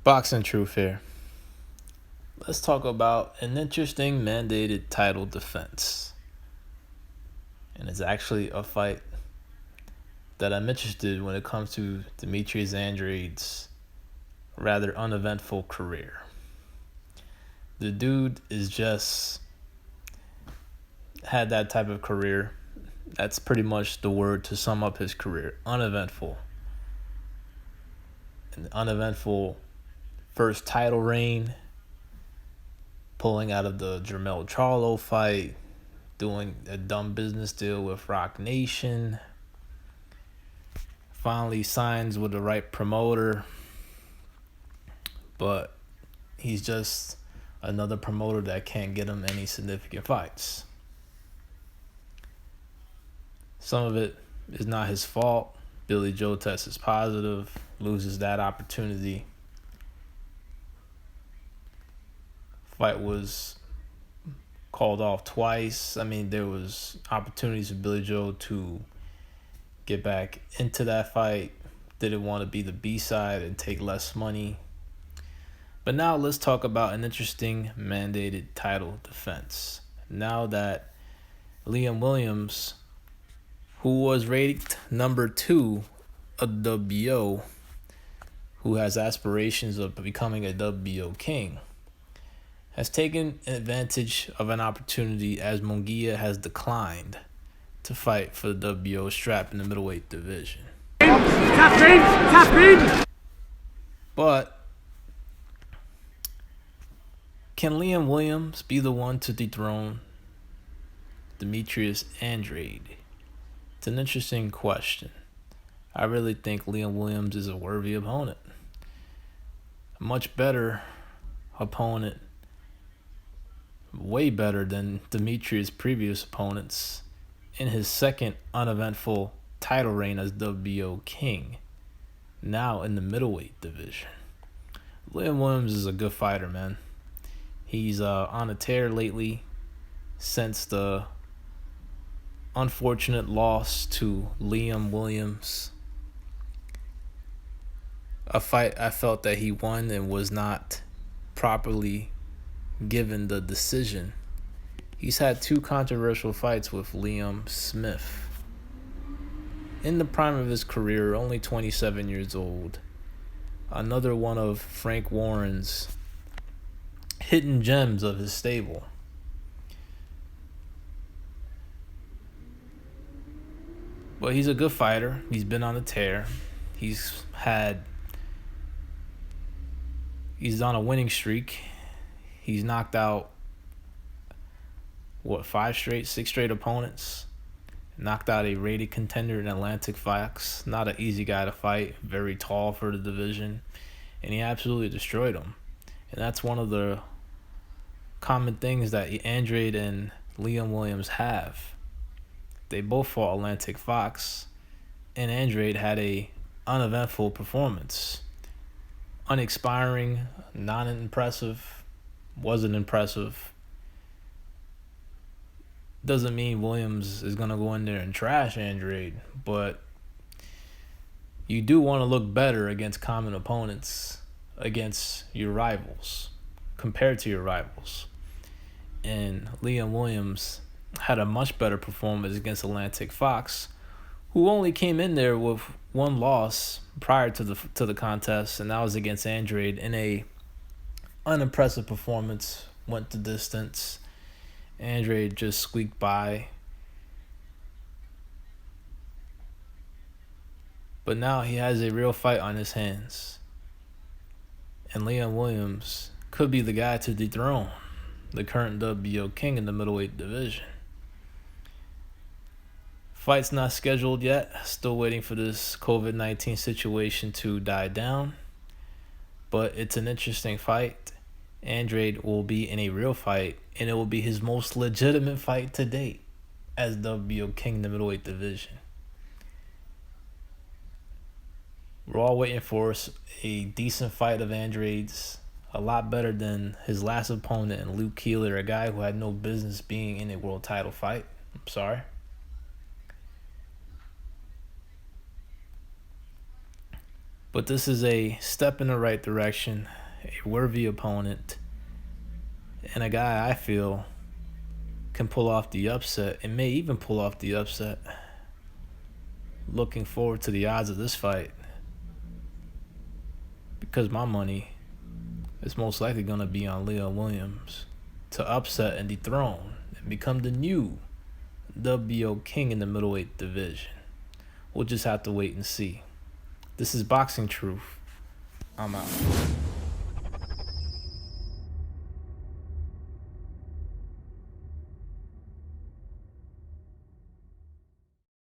Boxing Truth here. Let's talk about an interesting mandated title defense. And it's actually a fight that I'm interested in when it comes to Demetrius Andrade's rather uneventful career. The dude is just had that type of career. That's pretty much the word to sum up his career. Uneventful. An uneventful first title reign, pulling out of the Jermell Charlo fight, doing a dumb business deal with Rock Nation, finally signs with the right promoter, but he's just another promoter that can't get him any significant fights. Some of it is not his fault. Billy Joe tests positive, loses that opportunity. Fight was called off twice. There was opportunities for Billy Joe to get back into that fight. Didn't want to be the B-side and take less money. But now let's talk about an interesting mandated title defense. Now that Liam Williams, who was rated number 2 a WBO, who has aspirations of becoming a WBO king, has taken advantage of an opportunity as Munguia has declined to fight for the WBO strap in the middleweight division. Tap in! But can Liam Williams be the one to dethrone Demetrius Andrade? It's an interesting question. I really think Liam Williams is a worthy opponent. A much better opponent. Way better than Demetrius' previous opponents in his second uneventful title reign as WBO king, now in the middleweight division. Liam Williams is a good fighter, man. He's on a tear lately since the unfortunate loss to Liam Williams. A fight I felt that he won and was not properly given the decision. He's had 2 controversial fights with Liam Smith. In the prime of his career, only 27 years old. Another one of Frank Warren's hidden gems of his stable. But he's a good fighter. He's been on a tear. He's on a winning streak. He's knocked out, 6 straight opponents. Knocked out a rated contender in Atlantic Fox. Not an easy guy to fight. Very tall for the division. And he absolutely destroyed him. And that's one of the common things that Andrade and Liam Williams have. They both fought Atlantic Fox. And Andrade had a uneventful performance. Unexpiring, non-impressive. Wasn't impressive. Doesn't mean Williams is going to go in there and trash Andrade, but you do want to look better against common opponents, against your rivals, compared to your rivals. And Liam Williams had a much better performance against Atlantic Fox, who only came in there with 1 loss prior to the contest, and that was against Andrade in a unimpressive performance, went the distance. Andrade just squeaked by. But now he has a real fight on his hands. And Liam Williams could be the guy to dethrone the current WBO king in the middleweight division. Fight's not scheduled yet. Still waiting for this COVID-19 situation to die down. But it's an interesting fight. Andrade will be in a real fight, and it will be his most legitimate fight to date as WBO king in the middleweight division. We're all waiting for a decent fight of Andrade's, a lot better than his last opponent in Luke Keeler, a guy who had no business being in a world title fight. I'm sorry. But this is a step in the right direction, a worthy opponent, and a guy I feel can pull off the upset and may even pull off the upset. Looking forward to the odds of this fight because my money is most likely going to be on Leo Williams to upset and dethrone and become the new WBO king in the middleweight division. We'll just have to wait and see. This is Boxing Truth. I'm out.